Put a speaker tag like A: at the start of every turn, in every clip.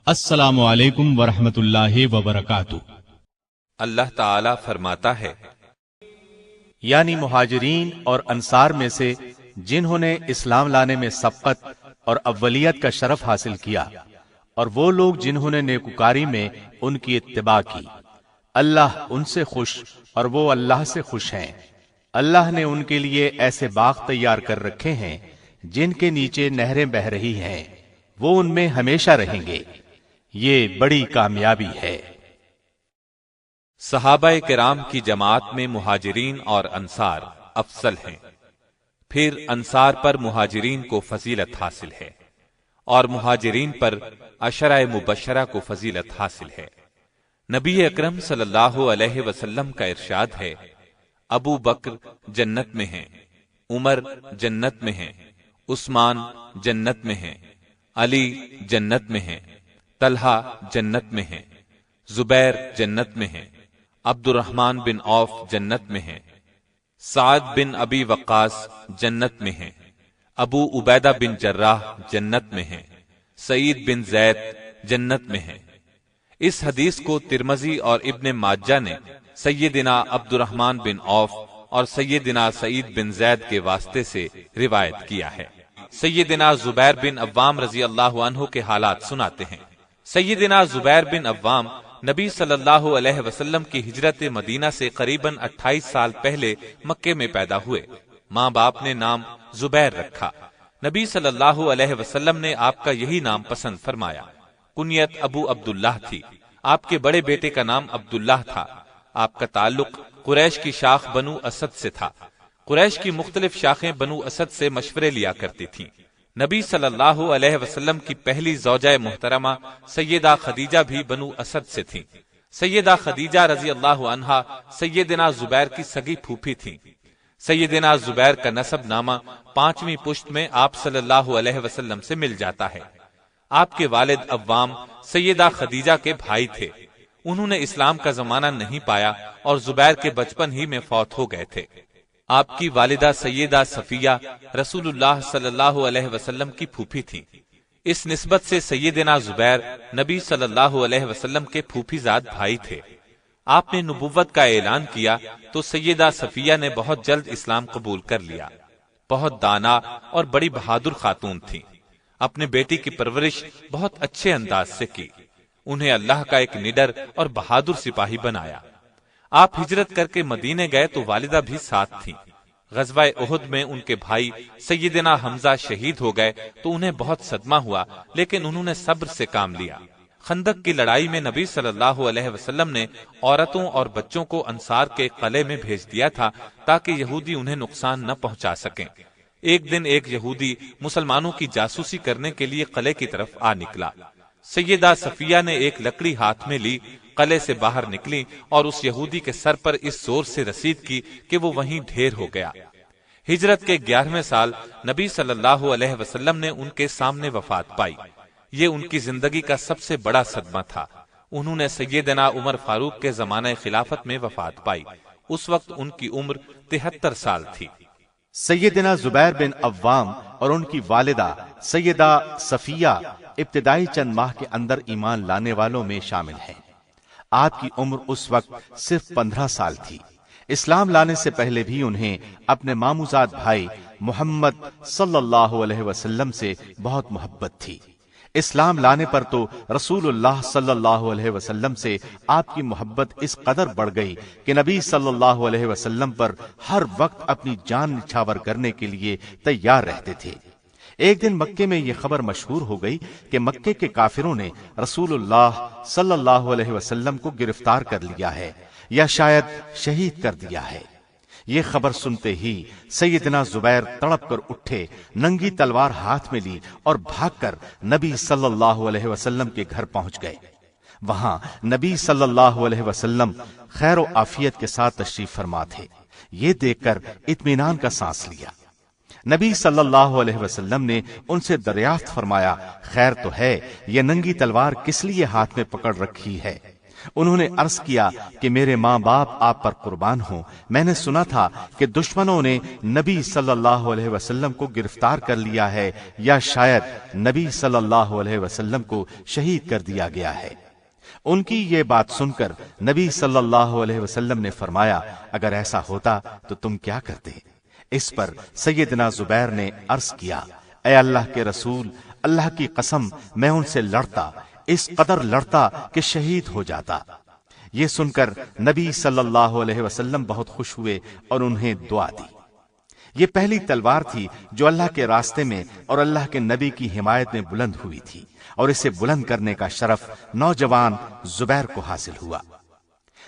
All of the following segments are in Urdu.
A: السلام علیکم ورحمۃ اللہ وبرکاتہ۔
B: اللہ تعالی فرماتا ہے،
C: یعنی مہاجرین اور انصار میں سے جنہوں نے اسلام لانے میں سبقت اور اولیت کا شرف حاصل کیا، اور وہ لوگ جنہوں نے نیکوکاری میں ان کی اتباع کی، اللہ ان سے خوش اور وہ اللہ سے خوش ہیں۔ اللہ نے ان کے لیے ایسے باغ تیار کر رکھے ہیں جن کے نیچے نہریں بہہ رہی ہیں، وہ ان میں ہمیشہ رہیں گے، یہ بڑی کامیابی ہے۔
B: صحابہ کرام کی جماعت میں مہاجرین اور انصار افضل ہیں، پھر انصار پر مہاجرین کو فضیلت حاصل ہے، اور مہاجرین پر عشرہ مبشرہ کو فضیلت حاصل ہے۔ نبی اکرم صلی اللہ علیہ وسلم کا ارشاد ہے، ابو بکر جنت میں ہیں، عمر جنت میں ہیں، عثمان جنت میں ہیں، علی جنت میں ہیں، طلحہ جنت میں ہیں، زبیر جنت میں ہیں، عبد الرحمن بن عوف جنت میں ہیں، سعد بن ابی وقاص جنت میں ہیں، ابو عبیدہ بن جراح جنت میں ہیں، سعید بن زید جنت میں ہیں۔ اس حدیث کو ترمذی اور ابن ماجہ نے سیدنا عبد الرحمن بن عوف اور سیدنا سعید بن زید کے واسطے سے روایت کیا ہے۔ سیدنا زبیر بن عوام رضی اللہ عنہ کے حالات سناتے ہیں۔ سیدنا زبیر بن عوام نبی صلی اللہ علیہ وسلم کی ہجرت مدینہ سے قریباً 28 سال پہلے مکے میں پیدا ہوئے۔ ماں باپ نے نام زبیر رکھا۔ نبی صلی اللہ علیہ وسلم نے آپ کا یہی نام پسند فرمایا۔ کنیت ابو عبداللہ تھی۔ آپ کے بڑے بیٹے کا نام عبداللہ تھا۔ آپ کا تعلق قریش کی شاخ بنو اسد سے تھا۔ قریش کی مختلف شاخیں بنو اسد سے مشورے لیا کرتی تھیں۔ نبی صلی اللہ علیہ وسلم کی پہلی زوجہ محترمہ سیدہ خدیجہ بھی بنو اسد سے تھیں۔ سیدہ خدیجہ رضی اللہ عنہا سیدنا زبیر کی سگی پھوپھی تھیں۔ سیدنا زبیر کا نسب نامہ 5ویں پشت میں آپ صلی اللہ علیہ وسلم سے مل جاتا ہے۔ آپ کے والد عوام سیدہ خدیجہ کے بھائی تھے۔ انہوں نے اسلام کا زمانہ نہیں پایا اور زبیر کے بچپن ہی میں فوت ہو گئے تھے۔ آپ کی والدہ سیدہ صفیہ رسول اللہ صلی اللہ علیہ وسلم کی پھوپھی تھیں۔ اس نسبت سے سیدنا زبیر نبی صلی اللہ علیہ وسلم کے پھوپھی زاد بھائی تھے۔ آپ نے نبوت کا اعلان کیا تو سیدہ صفیہ نے بہت جلد اسلام قبول کر لیا۔ بہت دانا اور بڑی بہادر خاتون تھیں۔ اپنے بیٹی کی پرورش بہت اچھے انداز سے کی۔ انہیں اللہ کا ایک نڈر اور بہادر سپاہی بنایا۔ آپ ہجرت کر کے مدینے گئے تو والدہ بھی ساتھ تھیں۔ غزوہ احد میں ان کے بھائی سیدنا حمزہ شہید ہو گئے تو انہیں بہت صدمہ ہوا، لیکن انہوں نے صبر سے کام لیا۔ خندق کی لڑائی میں نبی صلی اللہ علیہ وسلم نے عورتوں اور بچوں کو انصار کے قلعے میں بھیج دیا تھا تاکہ یہودی انہیں نقصان نہ پہنچا سکیں۔ ایک دن ایک یہودی مسلمانوں کی جاسوسی کرنے کے لیے قلعے کی طرف آ نکلا۔ سیدہ صفیہ نے ایک لکڑی ہاتھ میں لی، قلعے سے باہر نکلی اور اس یہودی کے سر پر اس زور سے رسید کی کہ وہ وہیں ڈھیر ہو گیا۔ ہجرت کے 11ویں سال نبی صلی اللہ علیہ وسلم نے ان کے سامنے وفات پائی۔ یہ ان کی زندگی کا سب سے بڑا صدمہ تھا۔ انہوں نے سیدنا عمر فاروق کے زمانہ خلافت میں وفات پائی۔ اس وقت ان کی عمر 73 سال تھی۔
C: سیدنا زبیر بن عوام اور ان کی والدہ سیدہ صفیہ ابتدائی چند ماہ کے اندر ایمان لانے والوں میں شامل ہیں۔ آپ کی عمر اس وقت صرف 15 سال تھی۔ اسلام لانے سے پہلے بھی انہیں اپنے ماموزاد بھائی محمد صلی اللہ علیہ وسلم سے بہت محبت تھی۔ اسلام لانے پر تو رسول اللہ صلی اللہ علیہ وسلم سے آپ کی محبت اس قدر بڑھ گئی کہ نبی صلی اللہ علیہ وسلم پر ہر وقت اپنی جان نچھاور کرنے کے لیے تیار رہتے تھے۔ ایک دن مکے میں یہ خبر مشہور ہو گئی کہ مکے کے کافروں نے رسول اللہ صلی اللہ علیہ وسلم کو گرفتار کر لیا ہے یا شاید شہید کر دیا ہے۔ یہ خبر سنتے ہی سیدنا زبیر تڑپ کر اٹھے، ننگی تلوار ہاتھ میں لی اور بھاگ کر نبی صلی اللہ علیہ وسلم کے گھر پہنچ گئے۔ وہاں نبی صلی اللہ علیہ وسلم خیر و عافیت کے ساتھ تشریف فرما تھے۔ یہ دیکھ کر اطمینان کا سانس لیا۔ نبی صلی اللہ علیہ وسلم نے ان سے دریافت فرمایا، خیر تو ہے، یہ ننگی تلوار کس لیے ہاتھ میں پکڑ رکھی ہے؟ انہوں نے عرض کیا کہ میرے ماں باپ آپ پر قربان ہوں، میں نے سنا تھا کہ دشمنوں نے نبی صلی اللہ علیہ وسلم کو گرفتار کر لیا ہے، یا شاید نبی صلی اللہ علیہ وسلم کو شہید کر دیا گیا ہے۔ ان کی یہ بات سن کر نبی صلی اللہ علیہ وسلم نے فرمایا، اگر ایسا ہوتا تو تم کیا کرتے؟ اس پر سیدنا زبیر نے عرض کیا، اے اللہ کے رسول، اللہ کی قسم میں ان سے لڑتا، اس قدر لڑتا کہ شہید ہو جاتا۔ یہ سن کر نبی صلی اللہ علیہ وسلم بہت خوش ہوئے اور انہیں دعا دی۔ یہ پہلی تلوار تھی جو اللہ کے راستے میں اور اللہ کے نبی کی حمایت میں بلند ہوئی تھی، اور اسے بلند کرنے کا شرف نوجوان زبیر کو حاصل ہوا۔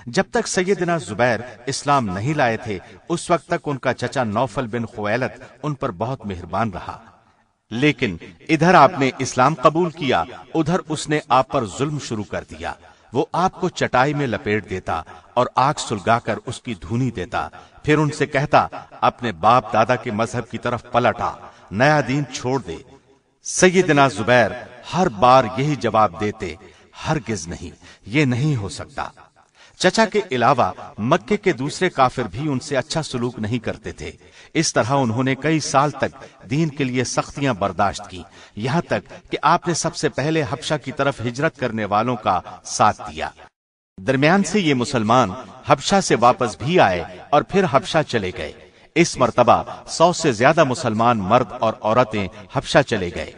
C: جب تک سیدنا زبیر اسلام نہیں لائے تھے، اس وقت تک ان کا چچا نوفل بن خویلد ان پر بہت مہربان رہا، لیکن ادھر آپ نے اسلام قبول کیا، ادھر اس نے آپ پر ظلم شروع کر دیا۔ وہ آپ کو چٹائی میں لپیٹ دیتا اور آگ سلگا کر اس کی دھونی دیتا، پھر ان سے کہتا اپنے باپ دادا کے مذہب کی طرف پلٹا، نیا دین چھوڑ دے۔ سیدنا زبیر ہر بار یہی جواب دیتے، ہرگز نہیں، یہ نہیں ہو سکتا۔ چچا کے علاوہ مکے کے دوسرے کافر بھی ان سے اچھا سلوک نہیں کرتے تھے۔ اس طرح انہوں نے کئی سال تک دین کے لیے سختیاں برداشت کی، یہاں تک کہ آپ نے سب سے پہلے حبشہ کی طرف ہجرت کرنے والوں کا ساتھ دیا۔ درمیان سے یہ مسلمان حبشہ سے واپس بھی آئے اور پھر حبشہ چلے گئے۔ اس مرتبہ 100 سے زیادہ مسلمان مرد اور عورتیں حبشہ چلے گئے۔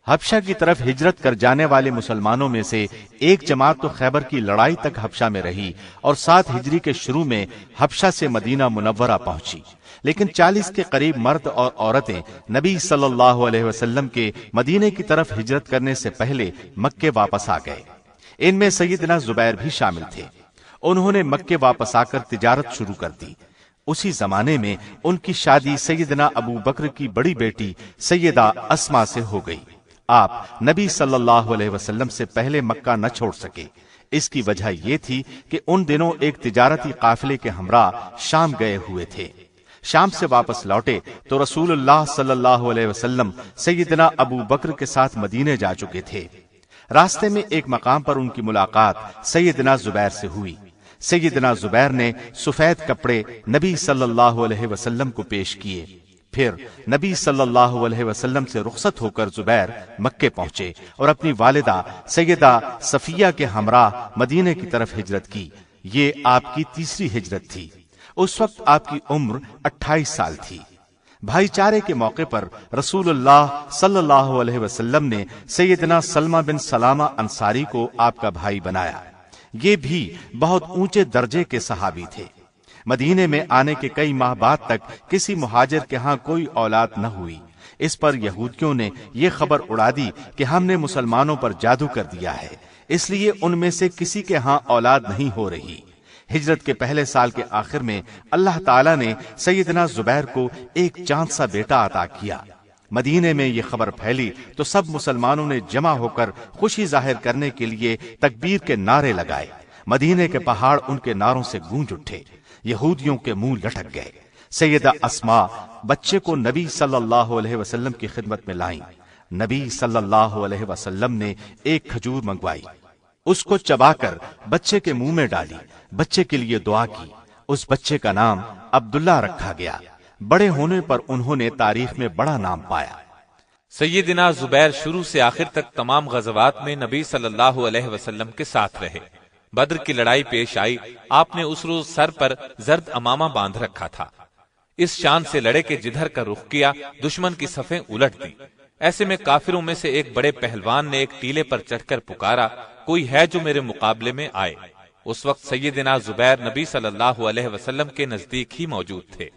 C: حبشہ کی طرف ہجرت کر جانے والے مسلمانوں میں سے ایک جماعت تو خیبر کی لڑائی تک حبشہ میں رہی اور 7 ہجری کے شروع میں حبشہ سے مدینہ منورہ پہنچی، لیکن 40 کے قریب مرد اور عورتیں نبی صلی اللہ علیہ وسلم کے مدینے کی طرف ہجرت کرنے سے پہلے مکے واپس آ گئے۔ ان میں سیدنا زبیر بھی شامل تھے۔ انہوں نے مکے واپس آ کر تجارت شروع کر دی۔ اسی زمانے میں ان کی شادی سیدنا ابو بکر کی بڑی بیٹی سیدہ اسما سے ہو گئی۔ آپ نبی صلی اللہ علیہ وسلم سے پہلے مکہ نہ چھوڑ سکے۔ اس کی وجہ یہ تھی کہ ان دنوں ایک تجارتی قافلے کے ہمراہ شام گئے ہوئے تھے۔ شام سے واپس لوٹے تو رسول اللہ صلی اللہ علیہ وسلم سیدنا ابو بکر کے ساتھ مدینے جا چکے تھے۔ راستے میں ایک مقام پر ان کی ملاقات سیدنا زبیر سے ہوئی۔ سیدنا زبیر نے سفید کپڑے نبی صلی اللہ علیہ وسلم کو پیش کیے۔ پھر نبی صلی اللہ علیہ وسلم سے رخصت ہو کر زبیر مکے پہنچے اور اپنی والدہ سیدہ صفیہ کے ہمراہ مدینے کی طرف ہجرت کی۔ یہ آپ کی تیسری ہجرت تھی۔ اس وقت آپ کی عمر 28 سال تھی۔ بھائی چارے کے موقع پر رسول اللہ صلی اللہ علیہ وسلم نے سیدنا سلمہ بن سلامہ انصاری کو آپ کا بھائی بنایا۔ یہ بھی بہت اونچے درجے کے صحابی تھے۔ مدینے میں آنے کے کئی ماہ بعد تک کسی مہاجر کے ہاں کوئی اولاد نہ ہوئی۔ اس پر یہودیوں نے یہ خبر اڑا دی کہ ہم نے مسلمانوں پر جادو کر دیا ہے، اس لیے ان میں سے کسی کے ہاں اولاد نہیں ہو رہی۔ ہجرت کے پہلے سال کے آخر میں اللہ تعالیٰ نے سیدنا زبیر کو ایک چاند سا بیٹا عطا کیا۔ مدینے میں یہ خبر پھیلی تو سب مسلمانوں نے جمع ہو کر خوشی ظاہر کرنے کے لیے تکبیر کے نعرے لگائے۔ مدینے کے پہاڑ ان کے نعروں سے گونج اٹھے۔ یہودیوں کے منہ لٹک گئے۔ سیدہ اسما بچے کو نبی صلی اللہ علیہ وسلم کی خدمت میں لائیں۔ نبی صلی اللہ علیہ وسلم نے ایک کھجور منگوائی، اس کو چبا کر بچے کے منہ میں ڈالی، بچے کے لیے دعا کی۔ اس بچے کا نام عبداللہ رکھا گیا۔ بڑے ہونے پر انہوں نے تاریخ میں بڑا نام پایا۔
B: سیدنا زبیر شروع سے آخر تک تمام غزوات میں نبی صلی اللہ علیہ وسلم کے ساتھ رہے۔ بدر کی لڑائی پیش آئی، آپ نے اس روز سر پر زرد امامہ باندھ رکھا تھا۔ اس شان سے لڑے کہ جدھر کا رخ کیا دشمن کی صفیں الٹ دی۔ ایسے میں کافروں میں سے ایک بڑے پہلوان نے ایک ٹیلے پر چڑھ کر پکارا، کوئی ہے جو میرے مقابلے میں آئے؟ اس وقت سیدنا زبیر نبی صلی اللہ علیہ وسلم کے نزدیک ہی موجود تھے۔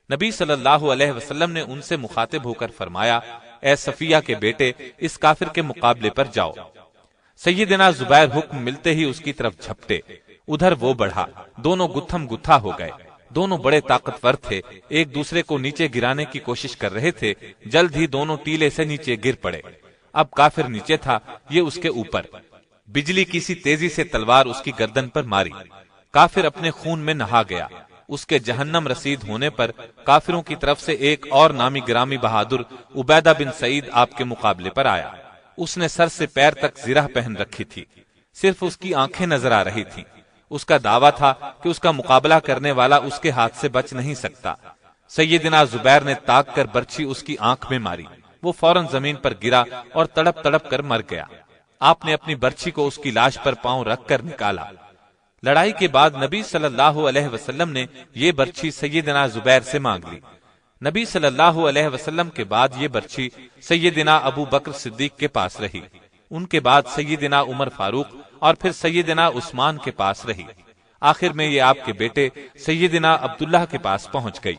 B: نبی صلی اللہ علیہ وسلم نے ان سے مخاطب ہو کر فرمایا، اے صفیہ کے بیٹے، اس کافر کے مقابلے پر جاؤ۔ سیدنا زبیر حکم ملتے ہی اس کی طرف جھپٹے۔ ادھر وہ بڑھا، دونوں گتھم گتھا ہو گئے۔ دونوں بڑے طاقتور تھے، ایک دوسرے کو نیچے گرانے کی کوشش کر رہے تھے۔ جلد ہی دونوں ٹیلے سے نیچے گر پڑے۔ اب کافر نیچے تھا، یہ اس کے اوپر۔ بجلی کی سی تیزی سے تلوار اس کی گردن پر ماری۔ کافر اپنے خون میں نہا گیا۔ اس کے جہنم رسید ہونے پر کافروں کی طرف سے ایک اور نامی گرامی بہادر عبیدہ بن سعید آپ کے مقابلے پر آیا۔ اس نے سر سے پیر تک زرہ پہن رکھی تھی۔ صرف اس کی آنکھیں نظر آ رہی تھیں۔ اس کا دعویٰ تھا کہ اس کا مقابلہ کرنے والا اس کے ہاتھ سے بچ نہیں سکتا۔ سیدنا زبیر نے تاک کر برچھی اس کی آنکھ میں ماری، وہ فوراً زمین پر گرا اور تڑپ تڑپ کر مر گیا۔ آپ نے اپنی برچھی کو اس کی لاش پر پاؤں رکھ کر نکالا۔ لڑائی کے بعد نبی صلی اللہ علیہ وسلم نے یہ برچھی سیدنا زبیر سے مانگ لی۔ نبی صلی اللہ علیہ وسلم کے بعد یہ برچھی سیدنا ابو بکر صدیق کے پاس رہی، ان کے بعد سیدنا عمر فاروق اور پھر سیدنا عثمان کے پاس رہی۔ آخر میں یہ آپ کے بیٹے سیدنا عبداللہ کے پاس پہنچ گئی۔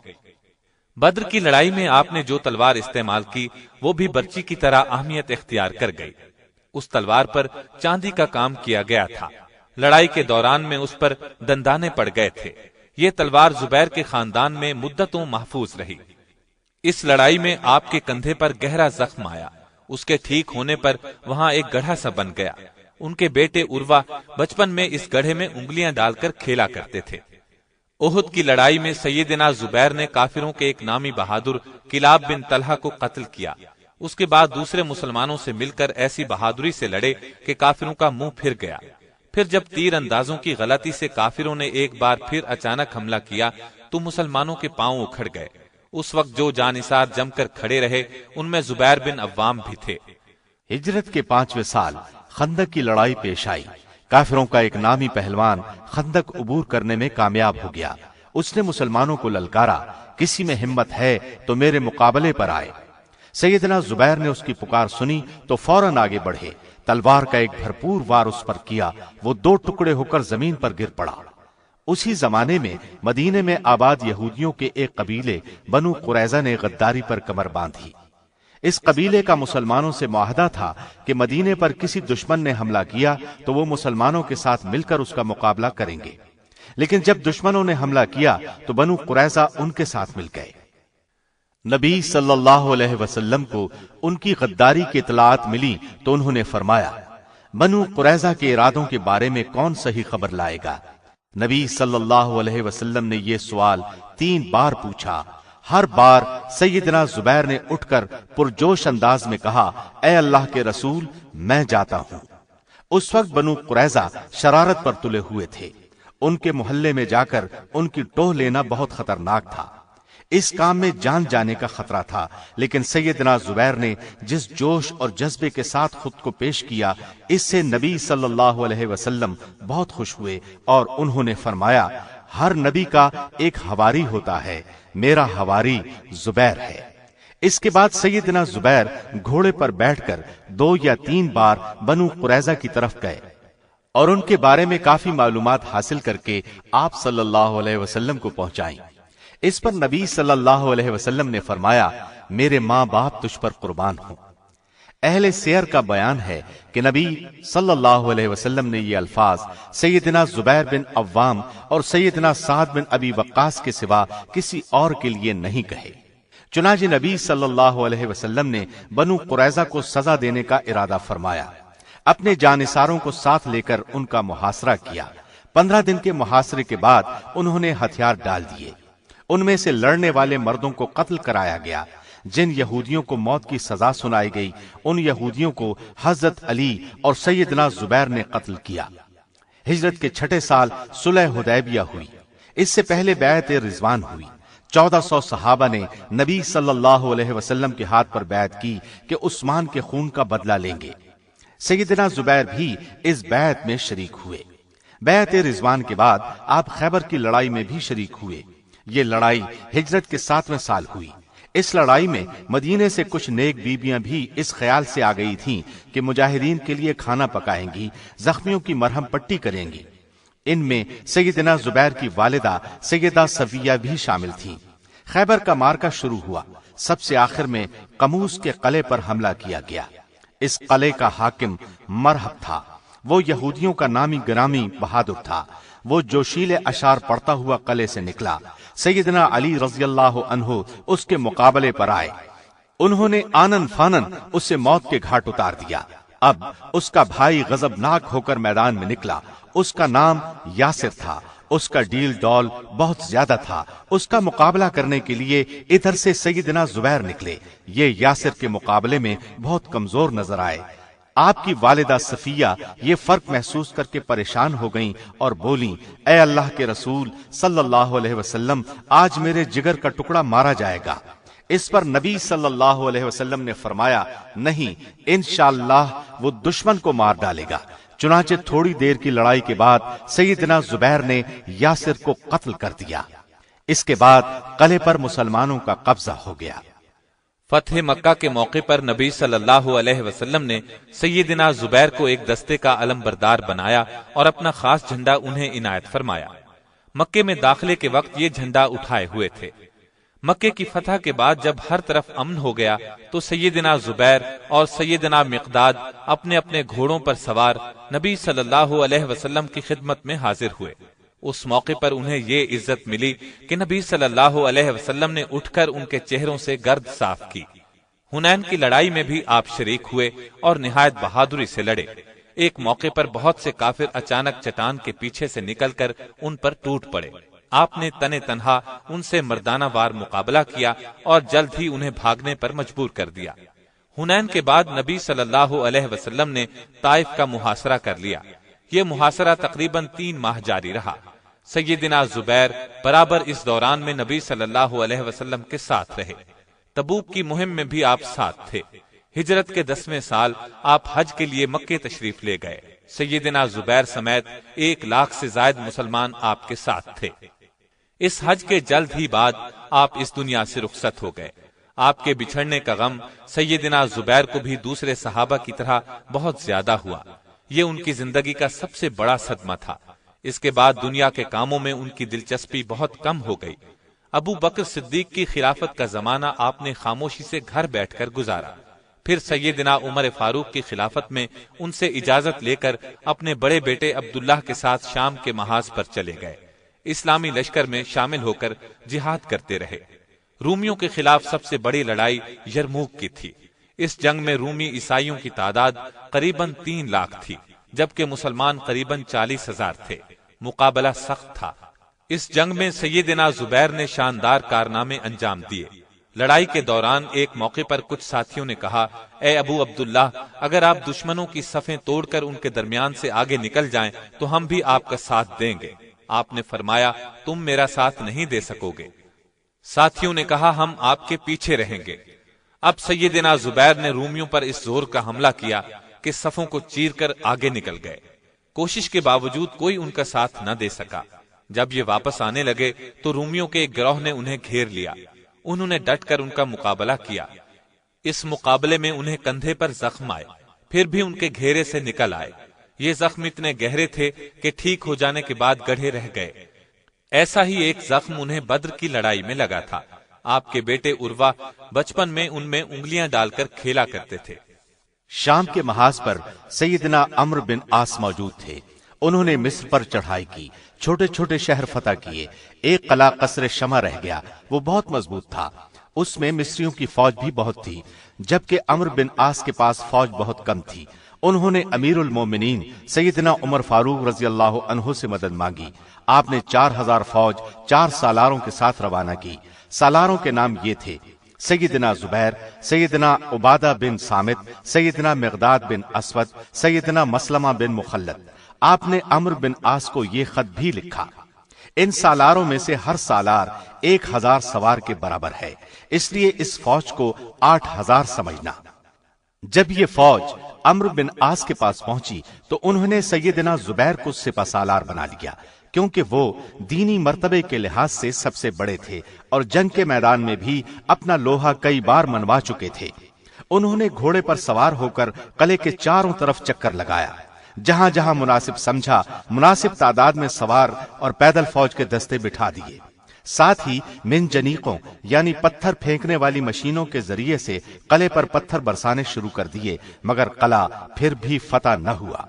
B: بدر کی لڑائی میں آپ نے جو تلوار استعمال کی وہ بھی برچی کی طرح اہمیت اختیار کر گئی۔ اس تلوار پر چاندی کا کام کیا گیا تھا۔ لڑائی کے دوران میں اس پر دندانے پڑ گئے تھے۔ یہ تلوار زبیر کے خاندان میں مدتوں محفوظ رہی۔ اس لڑائی میں آپ کے کندھے پر گہرا زخم آیا، اس کے ٹھیک ہونے پر وہاں ایک گڑھا سا بن گیا۔ ان کے بیٹے عروہ بچپن میں اس گڑھے میں انگلیاں ڈال کر کھیلا کرتے تھے۔ احد کی لڑائی میں سیدنا زبیر نے کافروں کے ایک نامی بہادر کلاب بن طلحہ کو قتل کیا۔ اس کے بعد دوسرے مسلمانوں سے مل کر ایسی بہادری سے لڑے کہ کافروں کا منہ پھر گیا۔ پھر جب تیر اندازوں کی غلطی سے کافروں نے ایک بار پھر اچانک حملہ کیا تو مسلمانوں کے پاؤں اکھڑ گئے۔ اس وقت جو جانثار جم کر کھڑے رہے ان میں زبیر بن عوام بھی تھے۔
C: ہجرت کے 5ویں سال خندق کی لڑائی پیش آئی۔ کافروں کا ایک نامی پہلوان خندق عبور کرنے میں کامیاب ہو گیا۔ اس نے مسلمانوں کو للکارا، کسی میں ہمت ہے تو میرے مقابلے پر آئے۔ سیدنا زبیر نے اس کی پکار سنی تو فوراً آگے بڑھے، تلوار کا ایک بھرپور وار اس پر کیا، وہ 2 ٹکڑے ہو کر زمین پر گر پڑا۔ اسی زمانے میں مدینے میں آباد یہودیوں کے ایک قبیلے بنو قریظہ نے غداری پر کمر باندھی۔ اس قبیلے کا مسلمانوں سے معاہدہ تھا کہ مدینے پر کسی دشمن نے حملہ کیا تو وہ مسلمانوں کے ساتھ مل کر اس کا مقابلہ کریں گے، لیکن جب دشمنوں نے حملہ کیا تو بنو قریظہ ان کے ساتھ مل گئے۔ نبی صلی اللہ علیہ وسلم کو ان کی غداری کی اطلاعات ملی تو انہوں نے فرمایا، بنو قریظہ کے ارادوں کے بارے میں کون صحیح خبر لائے گا؟ نبی صلی اللہ علیہ وسلم نے یہ سوال 3 بار پوچھا۔ ہر بار سیدنا زبیر نے اٹھ کر پرجوش انداز میں کہا، اے اللہ کے رسول، میں جاتا ہوں۔ اس وقت بنو قریظہ شرارت پر تلے ہوئے تھے۔ ان کے محلے میں جا کر ان کی ٹوہ لینا بہت خطرناک تھا۔ اس کام میں جان جانے کا خطرہ تھا، لیکن سیدنا زبیر نے جس جوش اور جذبے کے ساتھ خود کو پیش کیا، اس سے نبی صلی اللہ علیہ وسلم بہت خوش ہوئے اور انہوں نے فرمایا، ہر نبی کا ایک حواری ہوتا ہے، میرا حواری زبیر ہے۔ اس کے بعد سیدنا زبیر گھوڑے پر بیٹھ کر 2 یا 3 بار بنو قریظہ کی طرف گئے اور ان کے بارے میں کافی معلومات حاصل کر کے آپ صلی اللہ علیہ وسلم کو پہنچائیں۔ اس پر نبی صلی اللہ علیہ وسلم نے فرمایا، میرے ماں باپ تجھ پر قربان ہوں۔ اہل سیر کا بیان ہے کہ نبی صلی اللہ علیہ وسلم نے یہ الفاظ سیدنا زبیر بن عوام اور سیدنا سعد بن ابی وقاص کے سوا کسی اور کے لیے نہیں کہے۔ چنانچہ نبی صلی اللہ علیہ وسلم نے بنو قریظہ کو سزا دینے کا ارادہ فرمایا۔ اپنے جانثاروں کو ساتھ لے کر ان کا محاصرہ کیا۔ 15 دن کے محاصرے کے بعد انہوں نے ہتھیار ڈال دیے۔ ان میں سے لڑنے والے مردوں کو قتل کرایا گیا۔ جن یہودیوں کو موت کی سزا سنائی گئی ان یہودیوں کو حضرت علی اور سیدنا زبیر نے قتل کیا۔ ہجرت کے 6 سال صلح حدیبیہ ہوئی۔ اس سے پہلے بیعت رضوان ہوئی۔ 1400 صحابہ نے نبی صلی اللہ علیہ وسلم کے ہاتھ پر بیعت کی کہ عثمان کے خون کا بدلہ لیں گے۔ سیدنا زبیر بھی اس بیعت میں شریک ہوئے۔ بیعت رضوان کے بعد آپ خیبر کی لڑائی میں بھی شریک ہوئے۔ یہ لڑائی ہجرت کے 7ویں سال ہوئی۔ اس لڑائی میں مدینے سے کچھ نیک بیبیاں بھی اس خیال سے آ گئی تھیں کہ مجاہدین کے لیے کھانا پکائیں گی، زخمیوں کی مرہم پٹی کریں گی۔ ان میں سیدنا زبیر کی والدہ سیدہ صفیہ بھی شامل تھیں۔ خیبر کا معرکہ شروع ہوا۔ سب سے آخر میں قموس کے قلعے پر حملہ کیا گیا۔ اس قلعے کا حاکم مرہب تھا۔ وہ یہودیوں کا نامی گرامی بہادر تھا۔ وہ جوشیلے اشعار پڑھتا ہوا قلعے سے نکلا۔ سیدنا علی رضی اللہ عنہ اس کے مقابلے پر آئے۔ انہوں نے آنن فانن اس سے موت کے گھاٹ اتار دیا۔ اب اس کا بھائی غضبناک ہو کر میدان میں نکلا۔ اس کا نام یاسر تھا۔ اس کا ڈیل ڈول بہت زیادہ تھا۔ اس کا مقابلہ کرنے کے لیے ادھر سے سیدنا زبیر نکلے۔ یہ یاسر کے مقابلے میں بہت کمزور نظر آئے۔ آپ کی والدہ صفیہ یہ فرق محسوس کر کے پریشان ہو گئیں اور بولیں، اے اللہ کے رسول صلی اللہ علیہ وسلم، آج میرے جگر کا ٹکڑا مارا جائے گا۔ اس پر نبی صلی اللہ علیہ وسلم نے فرمایا، نہیں، انشاءاللہ وہ دشمن کو مار ڈالے گا۔ چنانچہ تھوڑی دیر کی لڑائی کے بعد سیدنا زبیر نے یاسر کو قتل کر دیا۔ اس کے بعد قلعے پر مسلمانوں کا قبضہ ہو گیا۔
B: فتح مکہ کے موقع پر نبی صلی اللہ علیہ وسلم نے سیدنا زبیر کو ایک دستے کا علم بردار بنایا اور اپنا خاص جھنڈا انہیں عنایت فرمایا۔ مکے میں داخلے کے وقت یہ جھنڈا اٹھائے ہوئے تھے۔ مکے کی فتح کے بعد جب ہر طرف امن ہو گیا تو سیدنا زبیر اور سیدنا مقداد اپنے اپنے گھوڑوں پر سوار نبی صلی اللہ علیہ وسلم کی خدمت میں حاضر ہوئے۔ اس موقع پر انہیں یہ عزت ملی کہ نبی صلی اللہ علیہ وسلم نے اٹھ کر ان کے چہروں سے گرد صاف کی۔ حنین کی لڑائی میں بھی آپ شریک ہوئے اور نہایت بہادری سے لڑے۔ ایک موقع پر بہت سے کافر اچانک چٹان کے پیچھے سے نکل کر ان پر ٹوٹ پڑے۔ آپ نے تنے تنہا ان سے مردانہ وار مقابلہ کیا اور جلد ہی انہیں بھاگنے پر مجبور کر دیا۔ حنین کے بعد نبی صلی اللہ علیہ وسلم نے طائف کا محاصرہ کر لیا۔ یہ محاصرہ تقریباً 3 ماہ جاری رہا۔ سیدنا زبیر برابر اس دوران میں نبی صلی اللہ علیہ وسلم کے ساتھ رہے۔ تبوک کی مہم میں بھی آپ ساتھ تھے۔ ہجرت کے 10ویں سال آپ حج کے لیے مکے تشریف لے گئے۔ سیدنا زبیر سمیت 1 لاکھ سے زائد مسلمان آپ کے ساتھ تھے۔ اس حج کے جلد ہی بعد آپ اس دنیا سے رخصت ہو گئے۔ آپ کے بچھڑنے کا غم سیدنا زبیر کو بھی دوسرے صحابہ کی طرح بہت زیادہ ہوا۔ یہ ان کی زندگی کا سب سے بڑا صدمہ تھا۔ اس کے بعد دنیا کے کاموں میں ان کی دلچسپی بہت کم ہو گئی۔ ابو بکر صدیق کی خلافت کا زمانہ آپ نے خاموشی سے گھر بیٹھ کر گزارا۔ پھر سیدنا عمر فاروق کی خلافت میں ان سے اجازت لے کر اپنے بڑے بیٹے عبداللہ کے ساتھ شام کے محاذ پر چلے گئے۔ اسلامی لشکر میں شامل ہو کر جہاد کرتے رہے۔ رومیوں کے خلاف سب سے بڑی لڑائی یرموک کی تھی۔ اس جنگ میں رومی عیسائیوں کی تعداد قریباً 3 لاکھ تھی، جبکہ مسلمان قریباً 40,000 تھے۔ مقابلہ سخت تھا۔ اس جنگ میں سیدنا زبیر نے شاندار کارنامے انجام دیے۔ لڑائی کے دوران ایک موقع پر کچھ ساتھیوں نے کہا، اے ابو عبداللہ، اگر آپ دشمنوں کی صفیں توڑ کر ان کے درمیان سے آگے نکل جائیں تو ہم بھی آپ کا ساتھ دیں گے۔ آپ نے فرمایا، تم میرا ساتھ نہیں دے سکو گے۔ ساتھیوں نے کہا، ہم آپ کے پیچھے رہیں گے۔ اب سیدنا زبیر نے رومیوں پر اس زور کا حملہ کیا کہ صفوں کو چیر کر آگے نکل گئے۔ کوشش کے باوجود کوئی ان کا ساتھ نہ دے سکا۔ جب یہ واپس آنے لگے تو رومیوں کے ایک گروہ نے انہیں گھیر لیا۔ انہوں نے ڈٹ کر ان کا مقابلہ کیا۔ اس مقابلے میں انہیں کندھے پر زخم آئے، پھر بھی ان کے گھیرے سے نکل آئے۔ یہ زخم اتنے گہرے تھے کہ ٹھیک ہو جانے کے بعد گڑھے رہ گئے۔ ایسا ہی ایک زخم انہیں بدر کی لڑائی میں لگا تھا۔ آپ کے بیٹے عروہ بچپن میں ان میں انگلیاں ڈال کر کھیلا کرتے تھے۔
C: شام کے محاذ پر سیدنا عمرو بن عاص موجود تھے۔ انہوں نے مصر پر چڑھائی کی، چھوٹے چھوٹے شہر فتح کیے۔ ایک قلعہ قصر شمع رہ گیا، وہ بہت مضبوط تھا۔ اس میں مصریوں کی فوج بھی بہت تھی، جبکہ عمرو بن عاص کے پاس فوج بہت کم تھی۔ انہوں نے امیر المومنین سیدنا عمر فاروق رضی اللہ عنہ سے مدد مانگی۔ آپ نے 4000 فوج 4 سالاروں کے ساتھ روانہ کی۔ سالاروں کے نام یہ تھے: سیدنا زبیر، سیدنا عبادہ بن صامت، سیدنا مقداد بن اسود، سیدنا مسلمہ بن مخلد۔ آپ نے عمرو بن عاص کو یہ خط بھی لکھا: ان سالاروں میں سے ہر سالار 1000 سوار کے برابر ہے، اس لیے اس فوج کو 8000 سمجھنا۔ جب یہ فوج عمرو بن عاص کے پاس پہنچی تو انہوں نے سیدنا زبیر کو سپہ سالار بنا لیا، کیونکہ وہ دینی مرتبے کے لحاظ سے سب سے بڑے تھے اور جنگ کے میدان میں بھی اپنا لوہا کئی بار منوا چکے تھے۔ انہوں نے گھوڑے پر سوار ہو کر قلعے کے چاروں طرف چکر لگایا۔ جہاں جہاں مناسب سمجھا مناسب تعداد میں سوار اور پیدل فوج کے دستے بٹھا دیے۔ ساتھ ہی منجنیقوں یعنی پتھر پھینکنے والی مشینوں کے ذریعے سے قلعے پر پتھر برسانے شروع کر دیے، مگر قلعہ پھر بھی فتح نہ ہوا۔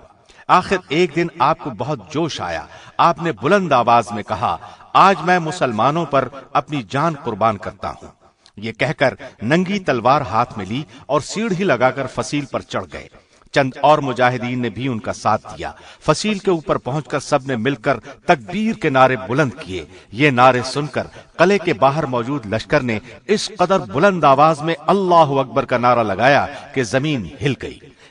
C: آخر ایک دن آپ کو بہت جوش آیا۔ آپ نے بلند آواز میں کہا، آج میں مسلمانوں پر اپنی جان قربان کرتا ہوں۔ یہ کہہ کر ننگی تلوار ہاتھ میں لی اور سیڑھی لگا کر فصیل پر چڑھ گئے۔ چند اور مجاہدین نے بھی ان کا ساتھ دیا۔ فصیل کے اوپر پہنچ کر سب نے مل کر تکبیر کے نعرے بلند کیے۔ یہ نعرے سن کر قلعے کے باہر موجود لشکر نے اس قدر بلند آواز میں اللہ اکبر کا نعرہ لگایا کہ زمین ہل گئی۔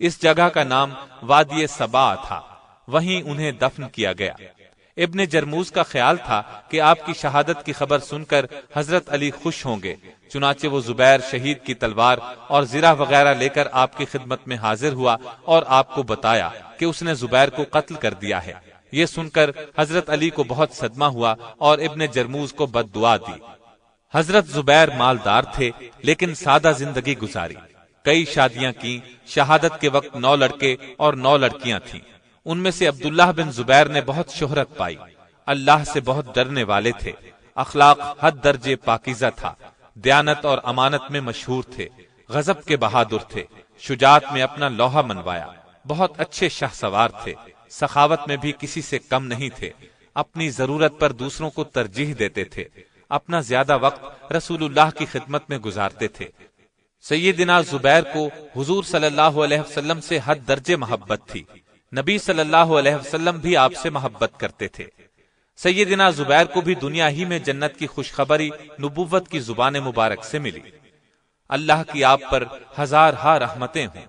B: اس جگہ کا نام وادی سبا تھا، وہیں انہیں دفن کیا گیا۔ ابن جرموز کا خیال تھا کہ آپ کی شہادت کی خبر سن کر حضرت علی خوش ہوں گے، چنانچہ وہ زبیر شہید کی تلوار اور زرہ وغیرہ لے کر آپ کی خدمت میں حاضر ہوا اور آپ کو بتایا کہ اس نے زبیر کو قتل کر دیا ہے۔ یہ سن کر حضرت علی کو بہت صدمہ ہوا اور ابن جرموز کو بد دعا دی۔ حضرت زبیر مالدار تھے لیکن سادہ زندگی گزاری، کئی شادیاں کی، شہادت کے وقت 9 لڑکے اور 9 لڑکیاں تھیں۔ ان میں سے عبداللہ بن زبیر نے بہت شہرت پائی، اللہ سے بہت ڈرنے والے تھے، اخلاق حد درجے پاکیزہ تھا، دیانت اور امانت میں مشہور تھے، غضب کے بہادر تھے، شجاعت میں اپنا لوہا منوایا، بہت اچھے شاہ سوار تھے، سخاوت میں بھی کسی سے کم نہیں تھے، اپنی ضرورت پر دوسروں کو ترجیح دیتے تھے، اپنا زیادہ وقت رسول اللہ کی خدمت میں گزارتے تھے۔ سیدنا زبیر کو حضور صلی اللہ علیہ وسلم سے حد درجے محبت تھی، نبی صلی اللہ علیہ وسلم بھی آپ سے محبت کرتے تھے۔ سیدنا زبیر کو بھی دنیا ہی میں جنت کی خوشخبری نبوت کی زبان مبارک سے ملی۔ اللہ کی آپ پر ہزار ہا رحمتیں ہوں۔